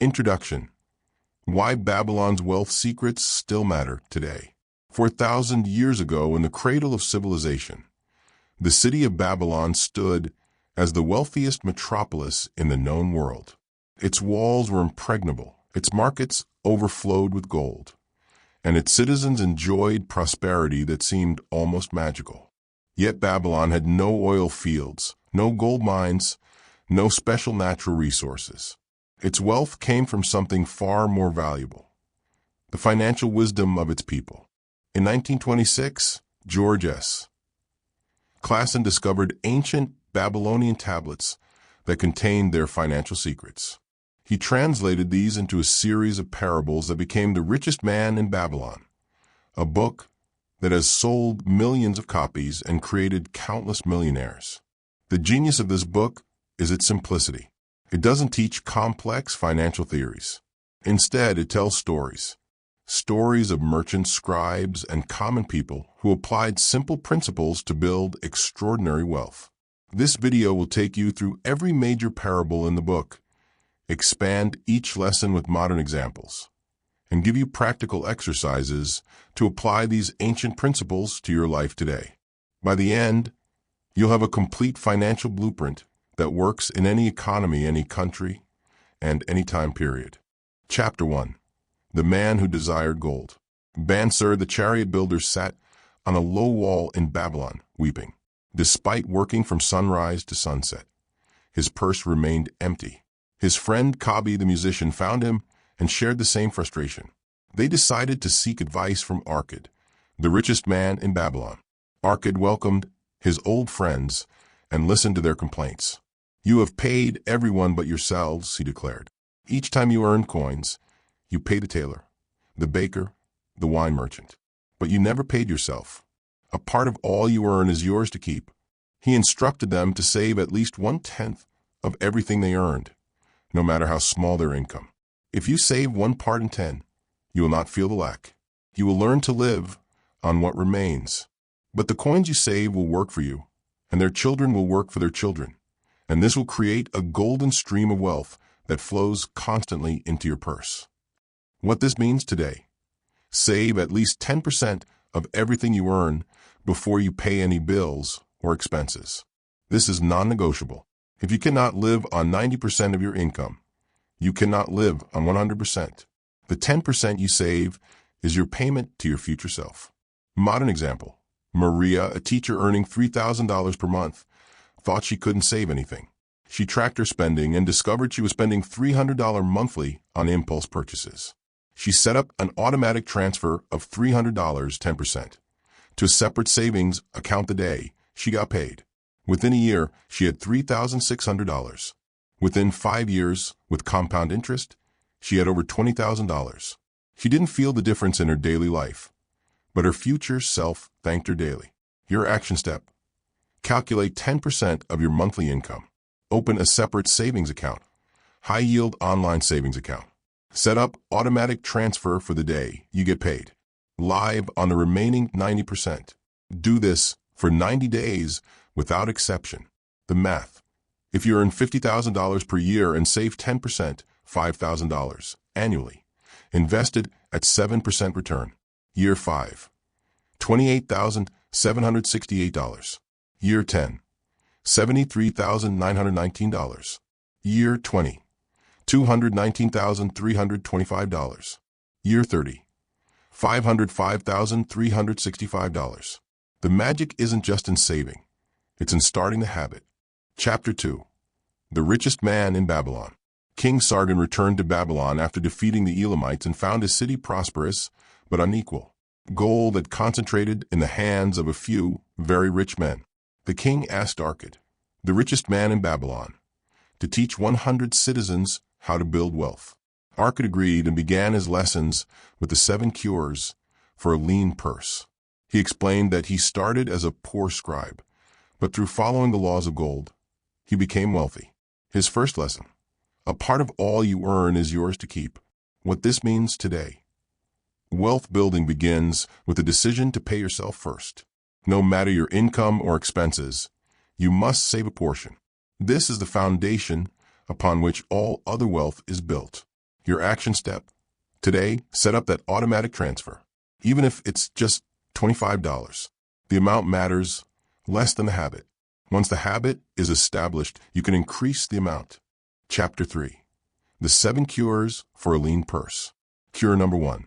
Introduction. Why Babylon's wealth secrets still matter today. 4,000 years ago, in the cradle of civilization, the city of Babylon stood as the wealthiest metropolis in the known world. Its walls were impregnable, its markets overflowed with gold, and its citizens enjoyed prosperity that seemed almost magical. Yet Babylon had no oil fields, no gold mines, no special natural resources. Its wealth came from something far more valuable: the financial wisdom of its people. In 1926, George S. Clason discovered ancient Babylonian tablets that contained their financial secrets. He translated these into a series of parables that became The Richest Man in Babylon, a book that has sold millions of copies and created countless millionaires. The genius of this book is its simplicity. It doesn't teach complex financial theories. Instead, it tells stories of merchants, scribes, and common people who applied simple principles to build extraordinary wealth. This video will take you through every major parable in the book, expand each lesson with modern examples, and give you practical exercises to apply these ancient principles to your life today. By the end, you'll have a complete financial blueprint that works in any economy, any country, and any time period. Chapter 1. The Man Who Desired Gold. Bansir, the chariot builder, sat on a low wall in Babylon, weeping. Despite working from sunrise to sunset, his purse remained empty. His friend Kabi, the musician, found him and shared the same frustration. They decided to seek advice from Arkad, the richest man in Babylon. Arkad welcomed his old friends and listened to their complaints. "You have paid everyone but yourselves," he declared. "Each time you earn coins, you pay the tailor, the baker, the wine merchant. But you never paid yourself. A part of all you earn is yours to keep." He instructed them to save at least 1/10 of everything they earned, no matter how small their income. If you save 1 part in 10, you will not feel the lack. You will learn to live on what remains. But the coins you save will work for you, and their children will work for their children. And this will create a golden stream of wealth that flows constantly into your purse. What this means today: save at least 10% of everything you earn before you pay any bills or expenses. This is non-negotiable. If you cannot live on 90% of your income, you cannot live on 100%. The 10% you save is your payment to your future self. Modern example: Maria, a teacher earning $3,000 per month, thought she couldn't save anything. She tracked her spending and discovered she was spending $300 monthly on impulse purchases. She set up an automatic transfer of $300, 10%, to a separate savings account the day she got paid. Within a year, she had $3,600. Within 5 years, with compound interest, she had over $20,000. She didn't feel the difference in her daily life, but her future self thanked her daily. Your action step: calculate 10% of your monthly income. Open a separate savings account, high-yield online savings account. Set up automatic transfer for the day you get paid, live on the remaining 90%. Do this for 90 days without exception. The math: if you earn $50,000 per year and save 10%, $5,000 annually, invested at 7% return. Year 5, $28,768. Year 10, $73,919. Year 20, $219,325. Year 30, $505,365. The magic isn't just in saving, it's in starting the habit. Chapter 2. The Richest Man in Babylon. King Sargon returned to Babylon after defeating the Elamites and found his city prosperous but unequal. Gold had concentrated in the hands of a few very rich men. The king asked Arkad, the richest man in Babylon, to teach 100 citizens how to build wealth. Arkad agreed and began his lessons with the 7 cures for a lean purse. He explained that he started as a poor scribe, but through following the laws of gold, he became wealthy. His first lesson: a part of all you earn is yours to keep. What this means today: wealth building begins with the decision to pay yourself first. No matter your income or expenses, you must save a portion. This is the foundation upon which all other wealth is built. Your action step. Today, set up that automatic transfer. Even if it's just $25. The amount matters less than the habit. Once the habit is established, you can increase the amount. Chapter 3. The 7 Cures for a Lean Purse. Cure number 1.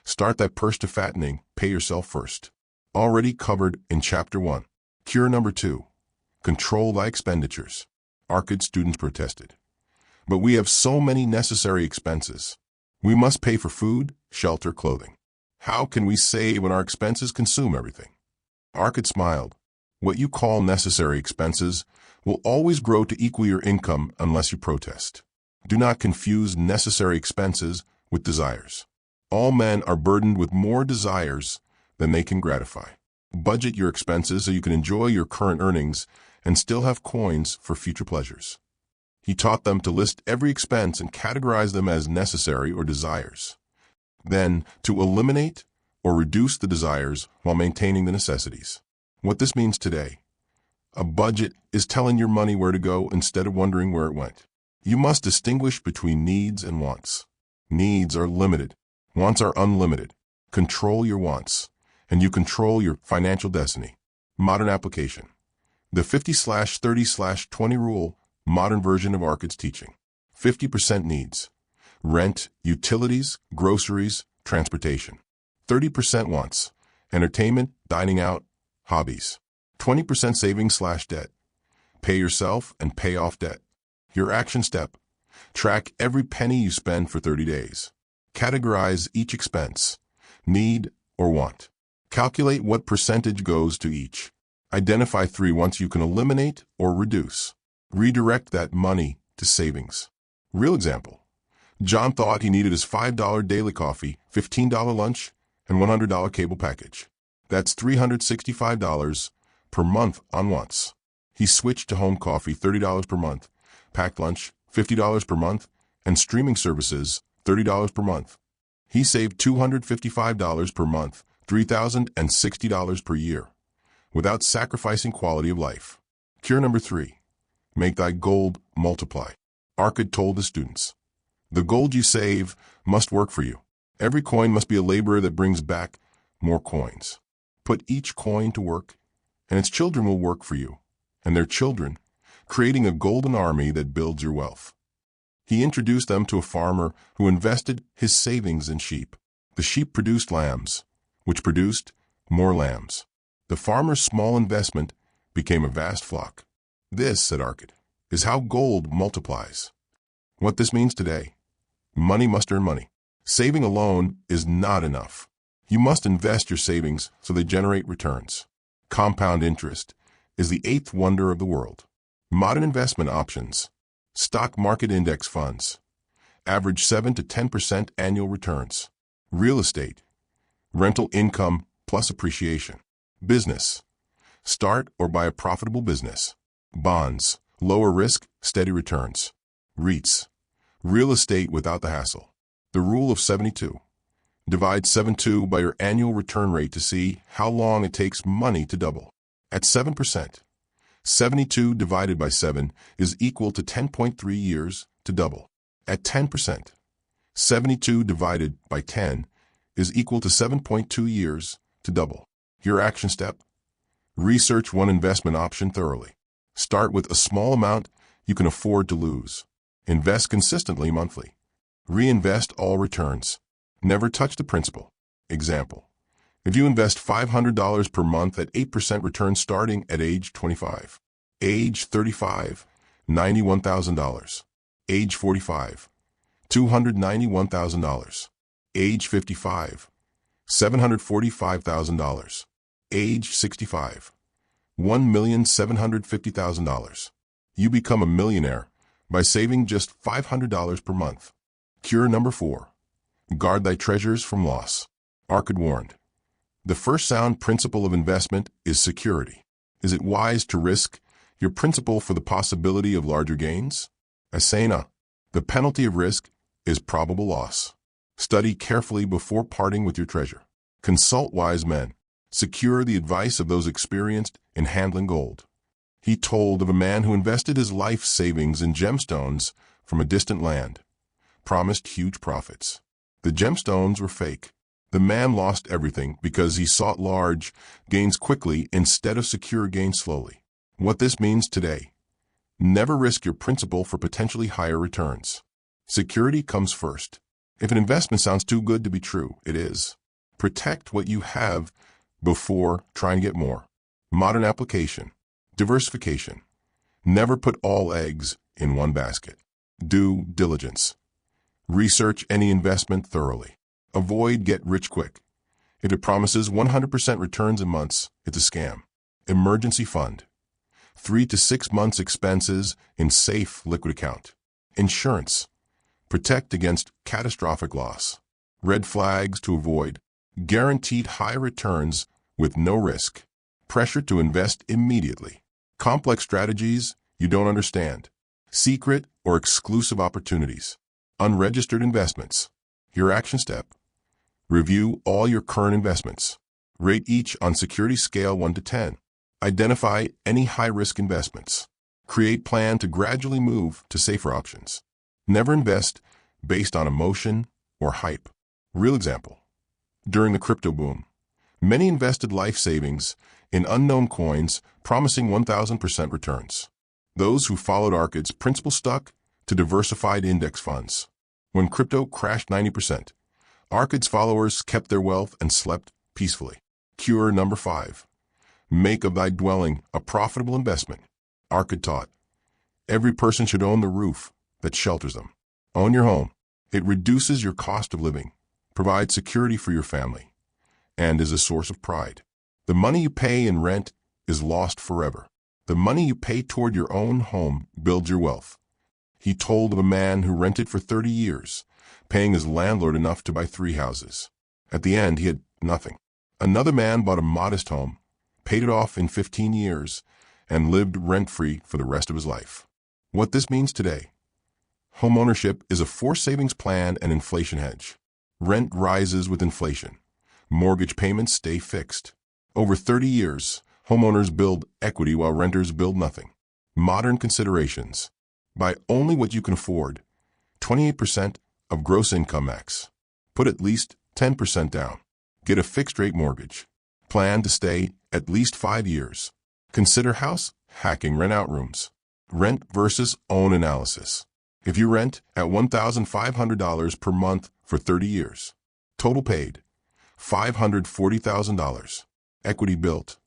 Start that purse to fattening. Pay yourself first. Already covered in Chapter 1. Cure number 2. Control thy expenditures. ARCID students protested. But we have so many necessary expenses. We must pay for food, shelter, clothing. How can we save when our expenses consume everything? ARCID smiled. What you call necessary expenses will always grow to equal your income unless you protest. Do not confuse necessary expenses with desires. All men are burdened with more desires than they can gratify. Budget your expenses so you can enjoy your current earnings and still have coins for future pleasures. He taught them to list every expense and categorize them as necessary or desires. Then, to eliminate or reduce the desires while maintaining the necessities. What this means today. A budget is telling your money where to go instead of wondering where it went. You must distinguish between needs and wants. Needs are limited. Wants are unlimited. Control your wants, and you control your financial destiny. Modern application. The 50/30/20 rule, modern version of ARCID's teaching. 50% needs. Rent, utilities, groceries, transportation. 30% wants. Entertainment, dining out, hobbies. 20% savings/debt. Pay yourself and pay off debt. Your action step. Track every penny you spend for 30 days. Categorize each expense, need or want. Calculate what percentage goes to each. Identify 3 wants you can eliminate or reduce. Redirect that money to savings. Real example. John thought he needed his $5 daily coffee, $15 lunch, and $100 cable package. That's $365 per month on wants. He switched to home coffee, $30 per month, packed lunch, $50 per month, and streaming services, $30 per month. He saved $255 per month, $3,060 per year, without sacrificing quality of life. Cure number 3. Make thy gold multiply. ARCID told the students. The gold you save must work for you. Every coin must be a laborer that brings back more coins. Put each coin to work, and its children will work for you, and their children, creating a golden army that builds your wealth. He introduced them to a farmer who invested his savings in sheep. The sheep produced lambs, which produced more lambs. The farmer's small investment became a vast flock. This, said ARCID, is how gold multiplies. What this means today. Money must earn money. Saving alone is not enough. You must invest your savings so they generate returns. Compound interest is the 8th wonder of the world. Modern investment options. Stock market index funds. Average 7 to 10% annual returns. Real estate. Rental income plus appreciation. Business. Start or buy a profitable business. Bonds. Lower risk, steady returns. REITs. Real estate without the hassle. The rule of 72. Divide 72 by your annual return rate to see how long it takes money to double. At 7%, 72 divided by 7 is equal to 10.3 years to double. At 10%, 72 divided by 10 is equal to 7.2 years to double. Your action step. Research one investment option thoroughly. Start with a small amount you can afford to lose. Invest consistently monthly. Reinvest all returns. Never touch the principal. Example. If you invest $500 per month at 8% return starting at age 25. Age 35, $91,000. Age 45, $291,000. Age 55, $745,000. Age 65, $1,750,000. You become a millionaire by saving just $500 per month. Cure number 4. Guard thy treasures from loss. ARCID warned. The first sound principle of investment is security. Is it wise to risk your principal for the possibility of larger gains? Asena. The penalty of risk is probable loss. Study carefully before parting with your treasure. Consult wise men. Secure the advice of those experienced in handling gold. He told of a man who invested his life savings in gemstones from a distant land. promised huge profits. The gemstones were fake. The man lost everything because he sought large gains quickly instead of secure gains slowly. What this means today: never risk your principal for potentially higher returns. Security comes first. If an investment sounds too good to be true, it is. Protect what you have before trying to get more. Modern application. Diversification. Never put all eggs in one basket. Due diligence. Research any investment thoroughly. Avoid get rich quick. If it promises 100% returns in months, it's a scam. Emergency fund. 3 to 6 months expenses in safe liquid account. Insurance. Protect against catastrophic loss. Red flags to avoid. Guaranteed high returns with no risk. Pressure to invest immediately. Complex strategies you don't understand. Secret or exclusive opportunities. Unregistered investments. Your action step. Review all your current investments. Rate each on security scale 1 to 10. Identify any high-risk investments. Create plan to gradually move to safer options. Never invest based on emotion or hype. Real example. During the crypto boom, many invested life savings in unknown coins promising 1,000% returns. Those who followed Arcad's principle stuck to diversified index funds. When crypto crashed 90%, Arcad's followers kept their wealth and slept peacefully. Cure number 5. Make of thy dwelling a profitable investment. Arcad taught, every person should own the roof that shelters them. Own your home. It reduces your cost of living, provides security for your family, and is a source of pride. The money you pay in rent is lost forever. The money you pay toward your own home builds your wealth. He told of a man who rented for 30 years, paying his landlord enough to buy 3 houses. At the end, he had nothing. Another man bought a modest home, paid it off in 15 years, and lived rent-free for the rest of his life. What this means today: homeownership is a forced savings plan and inflation hedge. Rent rises with inflation. Mortgage payments stay fixed. Over 30 years, homeowners build equity while renters build nothing. Modern considerations. Buy only what you can afford. 28% of gross income max. Put at least 10% down. Get a fixed-rate mortgage. Plan to stay at least 5 years. Consider house hacking rent-out rooms. Rent versus own analysis. If you rent at $1,500 per month for 30 years, total paid $540,000. Equity built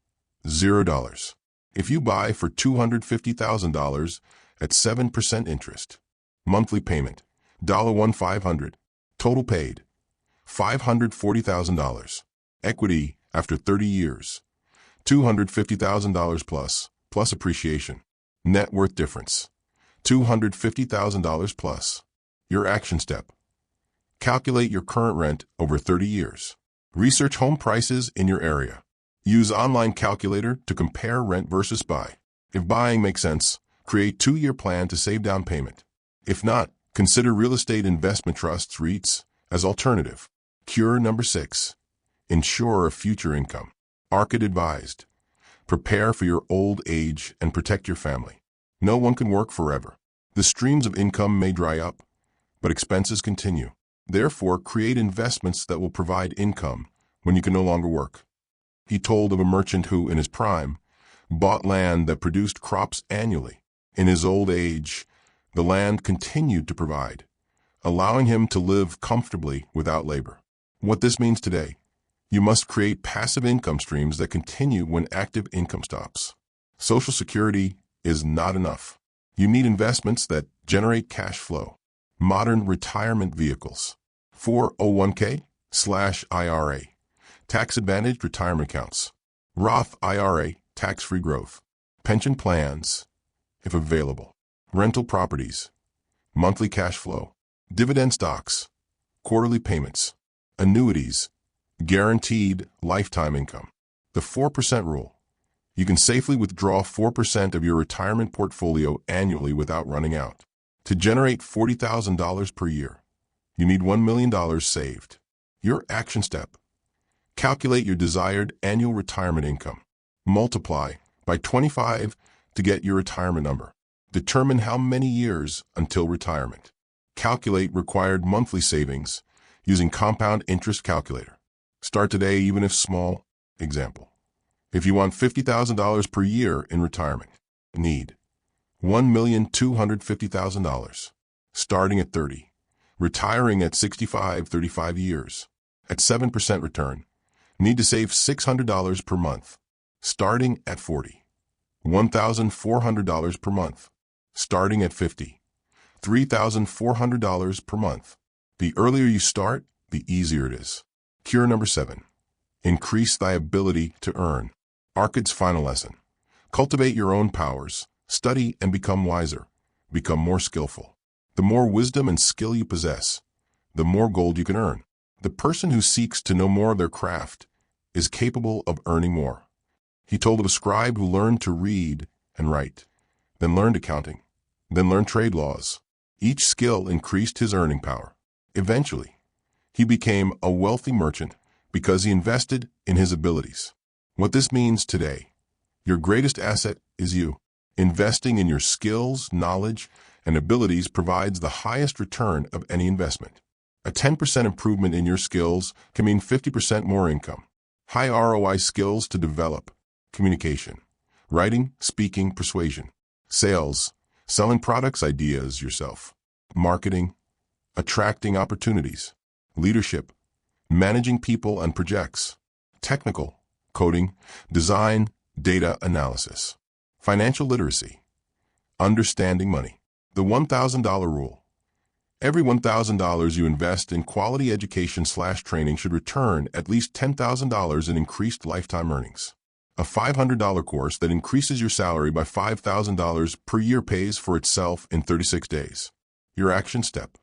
$0. If you buy for $250,000 at 7% interest, monthly payment $1,500. Total paid $540,000. Equity after 30 years $250,000 plus appreciation. Net worth difference $250,000 plus. Your action step. Calculate your current rent over 30 years. Research home prices in your area. Use online calculator to compare rent versus buy. If buying makes sense, create 2-year plan to save down payment. If not, consider real estate investment trusts (REITs) as alternative. Cure number 6. Ensure a future income. Arcad advised. Prepare for your old age and protect your family. No one can work forever. The streams of income may dry up, but expenses continue. Therefore, create investments that will provide income when you can no longer work. He told of a merchant who, in his prime, bought land that produced crops annually. In his old age, the land continued to provide, allowing him to live comfortably without labor. What this means today: you must create passive income streams that continue when active income stops. Social Security is not enough. You need investments that generate cash flow. Modern retirement vehicles. 401k/IRA. Tax-advantaged retirement accounts. Roth IRA, tax-free growth. Pension plans, if available. Rental properties. Monthly cash flow. Dividend stocks. Quarterly payments. Annuities. Guaranteed lifetime income. The 4% rule. You can safely withdraw 4% of your retirement portfolio annually without running out. To generate $40,000 per year, you need $1 million saved. Your action step. Calculate your desired annual retirement income. Multiply by 25 to get your retirement number. Determine how many years until retirement. Calculate required monthly savings using compound interest calculator. Start today, even if small. Example: if you want $50,000 per year in retirement, need $1,250,000. Starting at 30. Retiring at 65, 35 years. At 7% return. Need to save $600 per month. Starting at 40. $1,400 per month. Starting at 50. $3,400 per month. The earlier you start, the easier it is. Cure number 7. Increase thy ability to earn. Arkad's final lesson. Cultivate your own powers. Study and become wiser. Become more skillful. The more wisdom and skill you possess, the more gold you can earn. The person who seeks to know more of their craft is capable of earning more. He told of a scribe who learned to read and write, then learned accounting, then learned trade laws. Each skill increased his earning power. Eventually, he became a wealthy merchant because he invested in his abilities. What this means today: your greatest asset is you. Investing in your skills, knowledge, and abilities provides the highest return of any investment. A 10% improvement in your skills can mean 50% more income. High ROI skills to develop: communication, writing, speaking, persuasion, sales, selling products, ideas yourself, marketing, attracting opportunities, leadership, managing people and projects, technical, coding, design, data analysis, financial literacy, understanding money. The $1,000 rule. Every $1,000 you invest in quality education/training should return at least $10,000 in increased lifetime earnings. A $500 course that increases your salary by $5,000 per year pays for itself in 36 days. Your action step.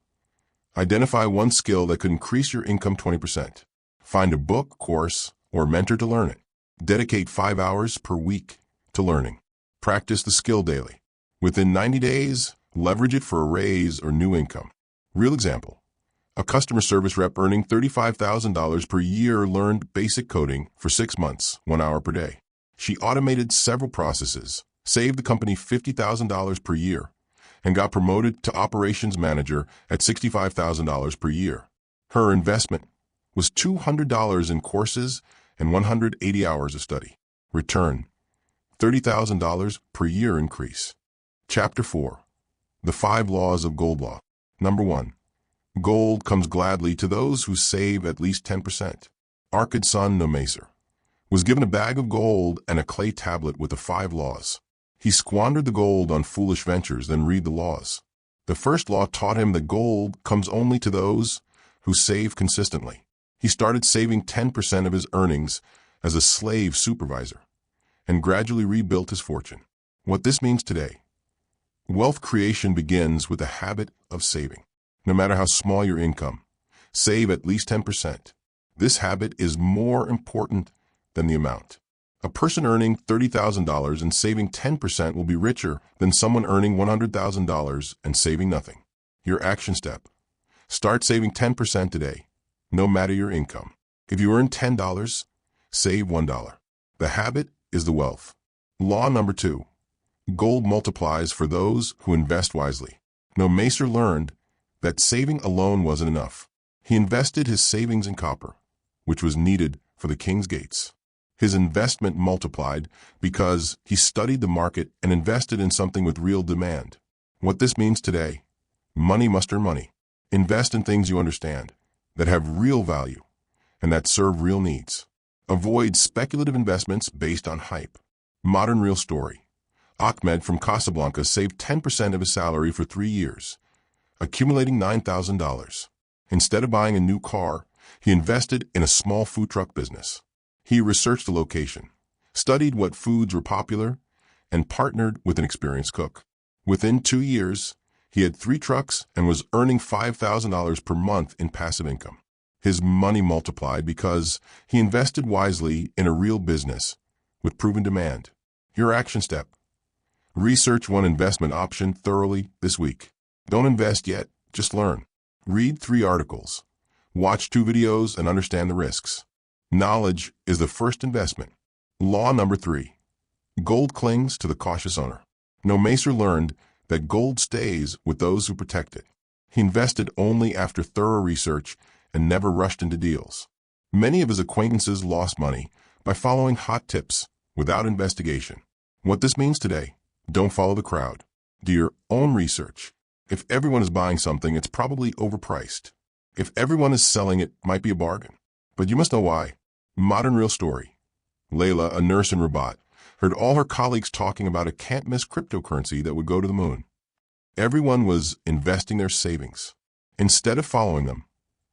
Identify one skill that could increase your income 20%. Find a book, course, or mentor to learn it. Dedicate 5 hours per week to learning. Practice the skill daily. Within 90 days, leverage it for a raise or new income. Real example: a customer service rep earning $35,000 per year learned basic coding for 6 months, 1 hour per day. She automated several processes, saved the company $50,000 per year, and got promoted to operations manager at $65,000 per year. Her investment was $200 in courses and 180 hours of study. Return: $30,000 per year increase. Chapter 4. The 5 Laws of Gold Law. Number 1. Gold comes gladly to those who save at least 10%. Arkad's son, Nomaser, was given a bag of gold and a clay tablet with the 5 laws. He squandered the gold on foolish ventures, then read the laws. The first law taught him that gold comes only to those who save consistently. He started saving 10% of his earnings as a slave supervisor and gradually rebuilt his fortune. What this means today: wealth creation begins with the habit of saving. No matter how small your income, save at least 10%. This habit is more important than the amount. A person earning $30,000 and saving 10% will be richer than someone earning $100,000 and saving nothing. Your action step. Start saving 10% today, no matter your income. If you earn $10, save $1. The habit is the wealth. Law number 2. Gold multiplies for those who invest wisely. Nomaser learned that saving alone wasn't enough. He invested his savings in copper, which was needed for the king's gates. His investment multiplied because he studied the market and invested in something with real demand. What this means today: money must earn money. Invest in things you understand, that have real value, and that serve real needs. Avoid speculative investments based on hype. Modern real story. Ahmed from Casablanca saved 10% of his salary for 3 years, accumulating $9,000. Instead of buying a new car, he invested in a small food truck business. He researched the location, studied what foods were popular, and partnered with an experienced cook. Within 2 years, he had 3 trucks and was earning $5,000 per month in passive income. His money multiplied because he invested wisely in a real business with proven demand. Your action step. Research one investment option thoroughly this week. Don't invest yet, just learn. Read 3 articles. Watch 2 videos and understand the risks. Knowledge is the first investment. Law number 3. Gold clings to the cautious owner. Nomaser learned that gold stays with those who protect it. He invested only after thorough research and never rushed into deals. Many of his acquaintances lost money by following hot tips without investigation. What this means today: don't follow the crowd. Do your own research. If everyone is buying something, it's probably overpriced. If everyone is selling it, might be a bargain. But you must know why. Modern real story. Layla, a nurse in Rabat, heard all her colleagues talking about a can't-miss cryptocurrency that would go to the moon. Everyone was investing their savings. Instead of following them,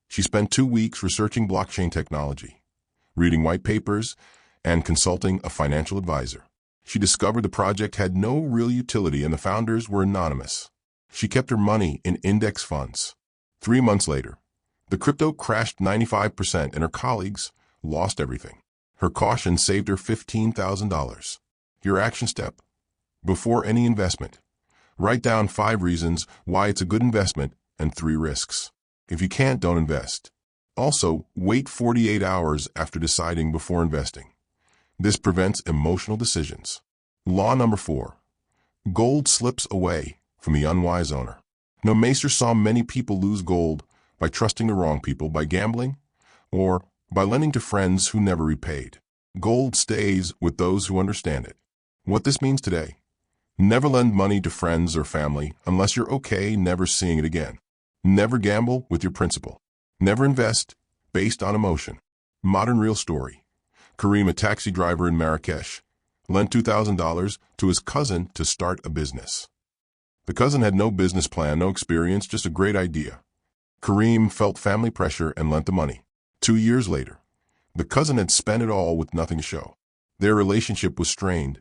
she spent 2 weeks researching blockchain technology, reading white papers, and consulting a financial advisor. She discovered the project had no real utility and the founders were anonymous. She kept her money in index funds. 3 months later, the crypto crashed 95% and her colleagues lost everything. Her caution saved her $15,000. Your action step: before any investment, write down 5 reasons why it's a good investment and 3 risks. If you can't, don't invest. Also, wait 48 hours after deciding before investing. This prevents emotional decisions. Law number 4. Gold slips away from the unwise owner. No Macer saw many people lose gold by trusting the wrong people, by gambling, or by lending to friends who never repaid. Gold stays with those who understand it. What this means today: never lend money to friends or family unless you're okay never seeing it again. Never gamble with your principal. Never invest based on emotion. Modern real story. Kareem, a taxi driver in Marrakesh, lent $2,000 to his cousin to start a business. The cousin had no business plan, no experience, just a great idea. Kareem felt family pressure and lent the money. 2 years later, the cousin had spent it all with nothing to show. Their relationship was strained,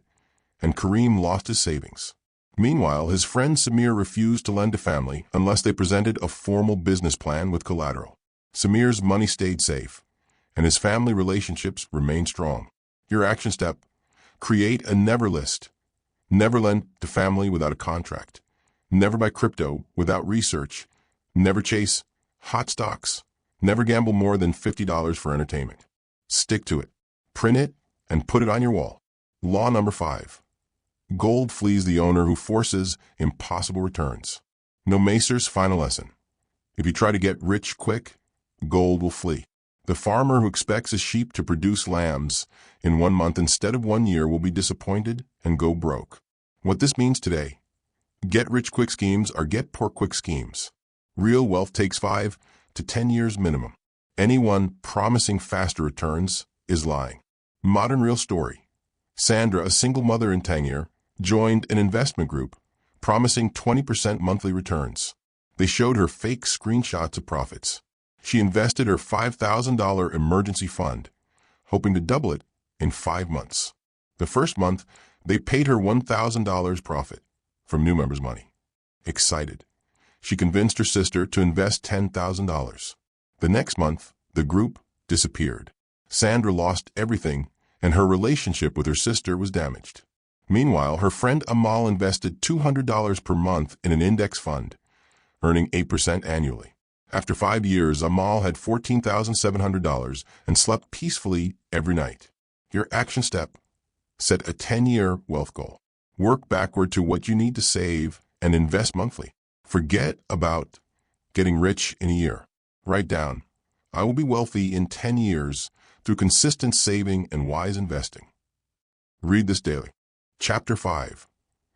and Kareem lost his savings. Meanwhile, his friend Samir refused to lend to family unless they presented a formal business plan with collateral. Samir's money stayed safe, and his family relationships remained strong. Your action step: create a never list. Never lend to family without a contract. Never buy crypto without research. Never chase hot stocks. Never gamble more than $50 for entertainment. Stick to it. Print it and put it on your wall. Law number 5. Gold flees the owner who forces impossible returns. No Macer's final lesson: if you try to get rich quick, gold will flee. The farmer who expects his sheep to produce lambs in 1 month instead of 1 year will be disappointed and go broke. What this means today: get-rich-quick schemes are get-poor-quick schemes. Real wealth takes 5 to 10 years minimum. Anyone promising faster returns is lying. Modern real story. Sandra, a single mother in Tangier, joined an investment group promising 20% monthly returns. They showed her fake screenshots of profits. She invested her $5,000 emergency fund, hoping to double it in 5 months. The first month, they paid her $1,000 profit from new members' money. Excited, she convinced her sister to invest $10,000. The next month, the group disappeared. Sandra lost everything, and her relationship with her sister was damaged. Meanwhile, her friend Amal invested $200 per month in an index fund, earning 8% annually. After 5 years, Amal had $14,700 and slept peacefully every night. Your action step: set a 10-year wealth goal. Work backward to what you need to save and invest monthly. Forget about getting rich in a year. Write down, I will be wealthy in 10 years through consistent saving and wise investing. Read this daily. Chapter 5.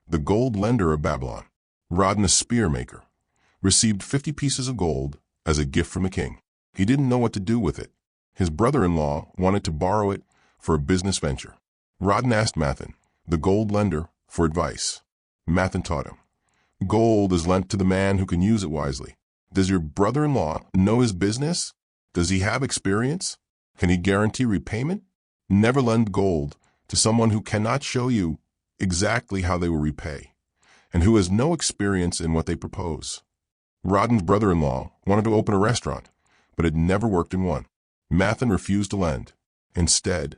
The Gold Lender of Babylon. Rodin, a spear maker, received 50 pieces of gold as a gift from the king. He didn't know what to do with it. His brother-in-law wanted to borrow it for a business venture. Rodin asked Mathan, the gold lender, for advice. Mathan taught him, gold is lent to the man who can use it wisely. Does your brother-in-law know his business? Does he have experience? Can he guarantee repayment? Never lend gold to someone who cannot show you exactly how they will repay, and who has no experience in what they propose. Rodin's brother-in-law wanted to open a restaurant, but had never worked in one. Mathan refused to lend. Instead,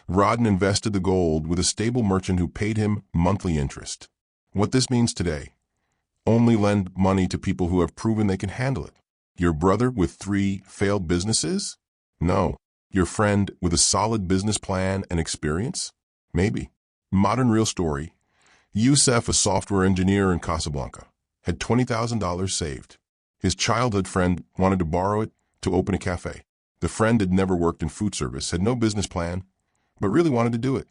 Rodin invested the gold with a stable merchant who paid him monthly interest. What this means today: only lend money to people who have proven they can handle it. Your brother with 3 failed businesses? No. Your friend with a solid business plan and experience? Maybe. Modern real story. Youssef, a software engineer in Casablanca, had $20,000 saved. His childhood friend wanted to borrow it to open a cafe. The friend had never worked in food service, had no business plan, but really wanted to do it.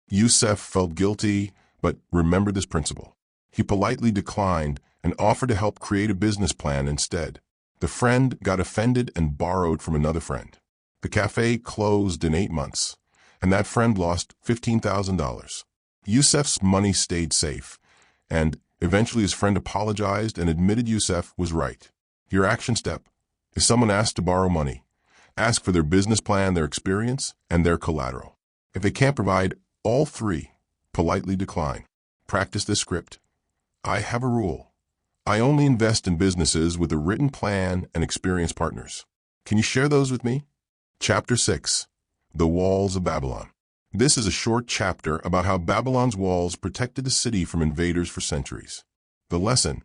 Yusef felt guilty, but remembered this principle. He politely declined and offered to help create a business plan instead. The friend got offended and borrowed from another friend. The cafe closed in 8 months, and that friend lost $15,000. Yusef's money stayed safe, and eventually his friend apologized and admitted Yusef was right. Your action step: if someone asks to borrow money, ask for their business plan, their experience, and their collateral. If they can't provide all three, politely decline. Practice this script. I have a rule. I only invest in businesses with a written plan and experienced partners. Can you share those with me? Chapter 6. The Walls of Babylon. This is a short chapter about how Babylon's walls protected the city from invaders for centuries. The lesson: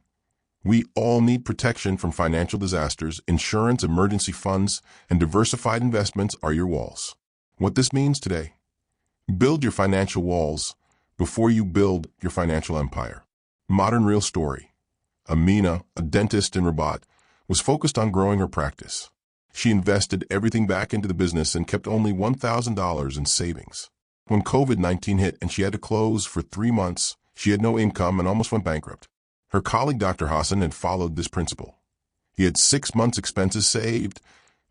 we all need protection from financial disasters. Insurance, emergency funds, and diversified investments are your walls. What this means today: build your financial walls before you build your financial empire. Modern real story. Amina, a dentist in Rabat, was focused on growing her practice. She invested everything back into the business and kept only $1,000 in savings. When COVID-19 hit and she had to close for 3 months, she had no income and almost went bankrupt. Her colleague, Dr. Hassan, had followed this principle. He had 6 months' expenses saved,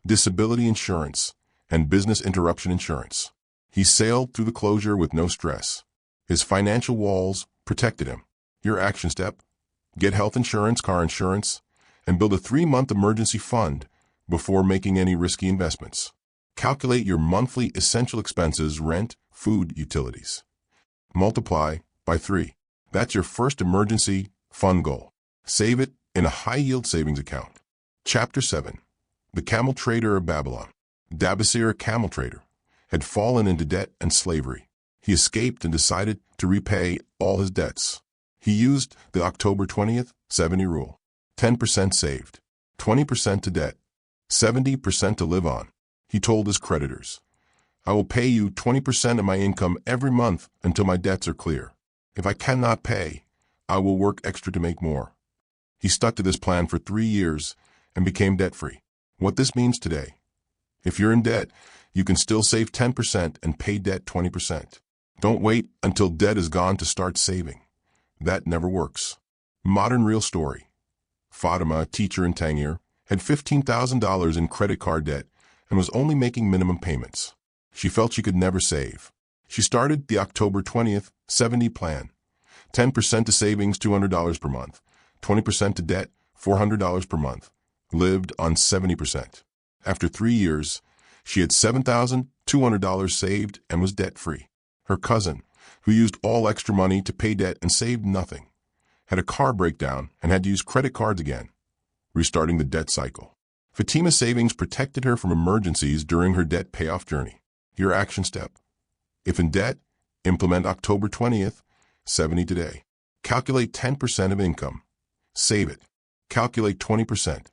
disability insurance, and business interruption insurance. He sailed through the closure with no stress. His financial walls protected him. Your action step: get health insurance, car insurance, and build a 3-month emergency fund before making any risky investments. Calculate your monthly essential expenses: rent, food, utilities. Multiply by 3. That's your first emergency fund goal. Save it in a high-yield savings account. Chapter 7. The Camel Trader of Babylon. Dabasir, a camel trader, had fallen into debt and slavery. He escaped and decided to repay all his debts. He used the October 20th 70 rule. 10% saved, 20% to debt, 70% to live on. He told his creditors, I will pay you 20% of my income every month until my debts are clear. If I cannot pay, I will work extra to make more. He stuck to this plan for 3 years and became debt-free. What this means today: if you're in debt, you can still save 10% and pay debt 20%. Don't wait until debt is gone to start saving. That never works. Modern real story. Fatima, a teacher in Tangier, had $15,000 in credit card debt and was only making minimum payments. She felt she could never save. She started the October 20th 70 plan. 10% to savings, $200 per month. 20% to debt, $400 per month. Lived on 70%. After 3 years, she had $7,200 saved and was debt-free. Her cousin, who used all extra money to pay debt and saved nothing, had a car breakdown and had to use credit cards again, restarting the debt cycle. Fatima's savings protected her from emergencies during her debt payoff journey. Your action step: if in debt, implement October 20th 70 today. Calculate 10% of income. Save it. Calculate 20%.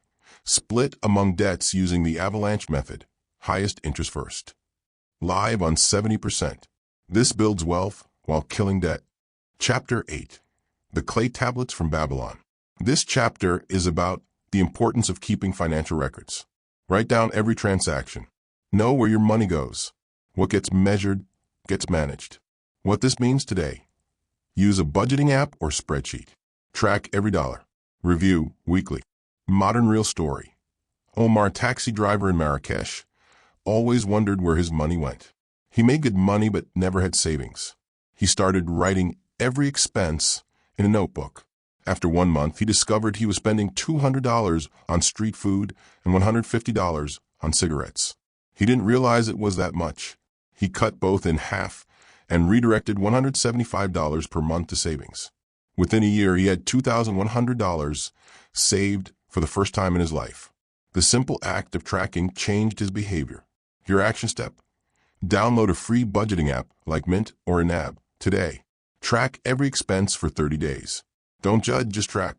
Split among debts using the avalanche method, highest interest first. Live on 70%. This builds wealth while killing debt. Chapter 8. The Clay Tablets from Babylon. This chapter is about the importance of keeping financial records. Write down every transaction. Know where your money goes. What gets measured gets managed. What this means today: use a budgeting app or spreadsheet. Track every dollar. Review weekly. Modern real story. Omar, taxi driver in Marrakesh, always wondered where his money went. He made good money but never had savings. He started writing every expense in a notebook. After 1 month, he discovered he was spending $200 on street food and $150 on cigarettes. He didn't realize it was that much. He cut both in half and redirected $175 per month to savings. Within a year, he had $2,100 saved for the first time in his life. The simple act of tracking changed his behavior. Your action step: download a free budgeting app like Mint or Inab today. Track every expense for 30 days. Don't judge, just track.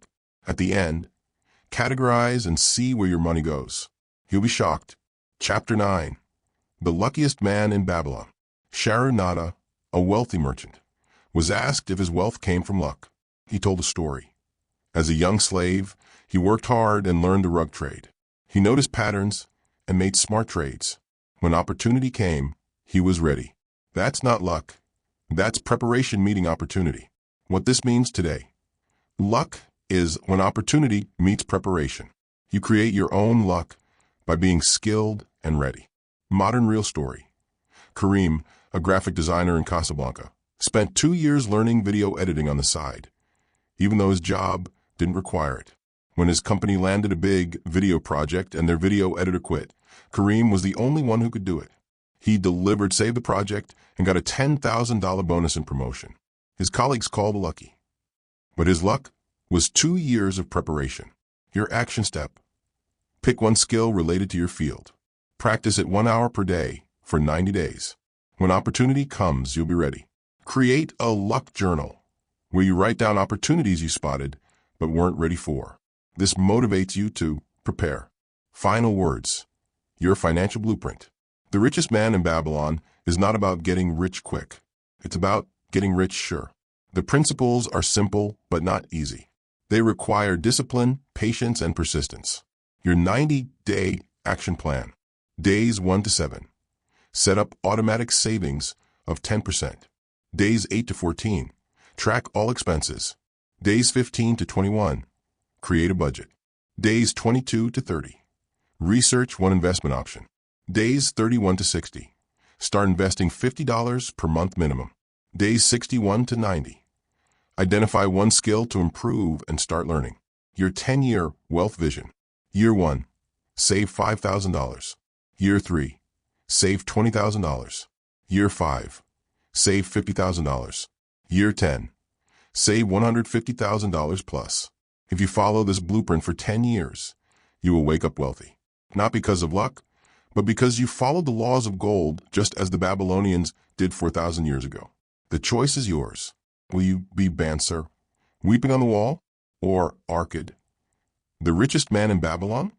At the end, categorize and see where your money goes. You'll be shocked. Chapter 9. The Luckiest Man in Babylon. Sharu Nada, a wealthy merchant, was asked if his wealth came from luck. He told a story. As a young slave, he worked hard and learned the rug trade. He noticed patterns and made smart trades. When opportunity came, he was ready. That's not luck. That's preparation meeting opportunity. What this means today. Luck is when opportunity meets preparation. You create your own luck by being skilled and ready. Modern real story. Kareem, a graphic designer in Casablanca, spent 2 years learning video editing on the side, even though his job didn't require it. When his company landed a big video project and their video editor quit, Kareem was the only one who could do it. He delivered, saved the project, and got a $10,000 bonus and promotion. His colleagues called it lucky. But his luck was 2 years of preparation. Your action step. Pick one skill related to your field. Practice it 1 hour per day for 90 days. When opportunity comes, you'll be ready. Create a luck journal where you write down opportunities you spotted but weren't ready for. This motivates you to prepare. Final words. Your financial blueprint. The richest man in Babylon is not about getting rich quick. It's about getting rich sure. The principles are simple but not easy. They require discipline, patience, and persistence. Your 90-day action plan. Days 1 to 7. Set up automatic savings of 10%. Days 8 to 14. Track all expenses. Days 15 to 21. Create a budget. Days 22 to 30. Research one investment option. Days 31 to 60. Start investing $50 per month minimum. Days 61 to 90. Identify one skill to improve and start learning. Your 10-year wealth vision. Year 1. Save $5,000. Year 3. Save $20,000. Year 5. Save $50,000. Year 10. Save $150,000 plus. If you follow this blueprint for 10 years, you will wake up wealthy. Not because of luck, but because you followed the laws of gold just as the Babylonians did 4,000 years ago. The choice is yours. Will you be Banser, weeping on the wall, or Arkad, the richest man in Babylon?